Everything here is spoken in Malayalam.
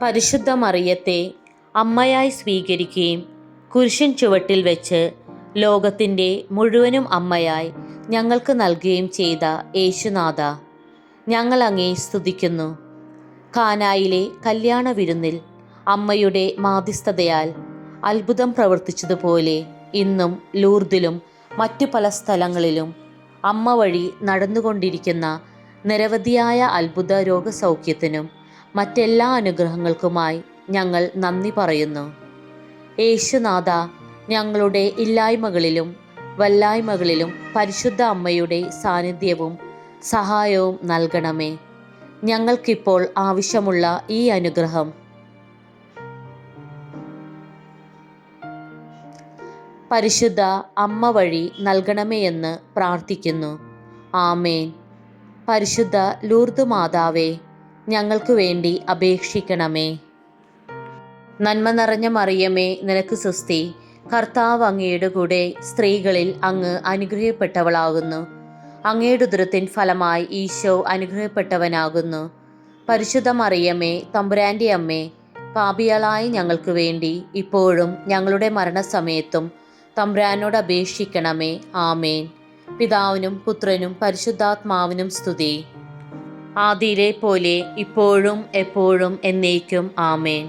പരിശുദ്ധ മറിയത്തെ അമ്മയായി സ്വീകരിക്കുകയും കുരിശിൻ ചുവട്ടിൽ വെച്ച് ലോകത്തിൻ്റെ മുഴുവനും അമ്മയായി ഞങ്ങൾക്ക് നൽകുകയും ചെയ്ത യേശുനാഥ, ഞങ്ങൾ അങ്ങേ സ്തുതിക്കുന്നു. കാനായിലെ കല്യാണ വിരുന്നിൽ അമ്മയുടെ മാധ്യസ്ഥതയാൽ അത്ഭുതം പ്രവർത്തിച്ചതുപോലെ ഇന്നും ലൂർദിലും മറ്റു പല സ്ഥലങ്ങളിലും അമ്മ വഴി നടന്നുകൊണ്ടിരിക്കുന്ന നിരവധിയായ അത്ഭുത രോഗസൗഖ്യത്തിനും മറ്റെല്ലാ അനുഗ്രഹങ്ങൾക്കുമായി ഞങ്ങൾ നന്ദി പറയുന്നു. യേശുനാഥ, ഞങ്ങളുടെ ഇല്ലായ്മകളിലും വല്ലായ്മകളിലും പരിശുദ്ധ അമ്മയുടെ സാന്നിധ്യവും സഹായവും നൽകണമേ. ഞങ്ങൾക്കിപ്പോൾ ആവശ്യമുള്ള ഈ അനുഗ്രഹം പരിശുദ്ധ അമ്മ വഴി നൽകണമേ എന്ന് പ്രാർത്ഥിക്കുന്നു. ആമേൻ. പരിശുദ്ധ ലൂർദ് മാതാവേ, ഞങ്ങൾക്ക് വേണ്ടി അപേക്ഷിക്കണമേ. നന്മ നിറഞ്ഞ മറിയമേ, നിനക്ക് സ്വസ്തി. കർത്താവ് അങ്ങയുടെ കൂടെ സ്ത്രീകളിൽ അങ്ങ് അനുഗ്രഹിക്കപ്പെട്ടവളാകുന്നു. അങ്ങയുടെ ഉദരത്തിൻ ഫലമായി ഈശോ അനുഗ്രഹിക്കപ്പെട്ടവനാകുന്നു. പരിശുദ്ധ മറിയമേ, തമ്പുരാൻ്റെ അമ്മേ, പാപികളായ ഞങ്ങൾക്ക് വേണ്ടി ഇപ്പോഴും ഞങ്ങളുടെ മരണസമയത്തും തമ്പുരാനോട് അപേക്ഷിക്കണമേ. ആമേൻ. പിതാവിനും പുത്രനും പരിശുദ്ധാത്മാവിനും സ്തുതി. ആദിയിലെ പോലെ ഇപ്പോഴും എപ്പോഴും എന്നേക്കും. ആമേൻ.